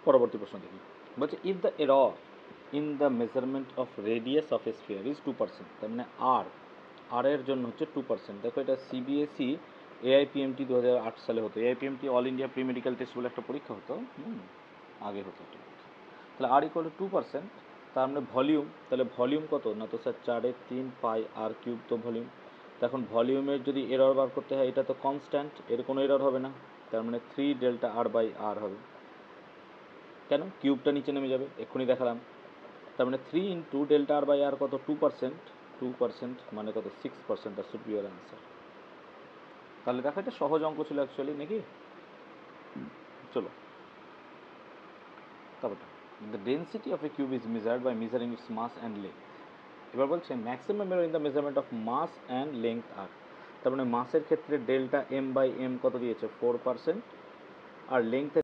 পরবর্তী প্রশ্ন দেখি, বলছে if the error in the measurement of radius of A sphere is 2%, তার মানে আর এর জন্য হচ্ছে 2%। দেখো এটা সিবিএসই এআইপিএমটি 2008 সালে হতো। AIPMT all India pre medical test বলে একটা পরীক্ষা হতো, আগে হতো এটা। তাহলে আর ইকুয়াল টু 2%, তার মানে ভলিউম, তাহলে ভলিউম কত না, তো স্যার 4/3 পাই আর কিউব তো ভলিউম। তো এখন ভলিউমের যদি এরর বার করতে হয়, এটা তো কনস্ট্যান্ট, এর কোনো এরর হবে না, তার মানে 3 ডেল্টা আর বাই আর হবে। কেন, কিউবটা নিচে নেমে যাবে, এক্ষুনি দেখালাম। তার মানে 3 ইন্টু ডেল্টা আর বাই আর কত, 2%, 2% মানে কত 6%, আর শুড বি ইয়ার আনসার। তাহলে দেখো এটা সহজ অঙ্ক ছিল অ্যাকচুয়ালি নাকি। চলো তারপরটা, the density of a cube is measured by measuring its mass and length. এবার বলছে maximum error in the measurement of mass and length আর। তার মানে মাসের ক্ষেত্রে ডেল্টা এম বাই এম কত দিয়েছে 4%, আর লেন্থের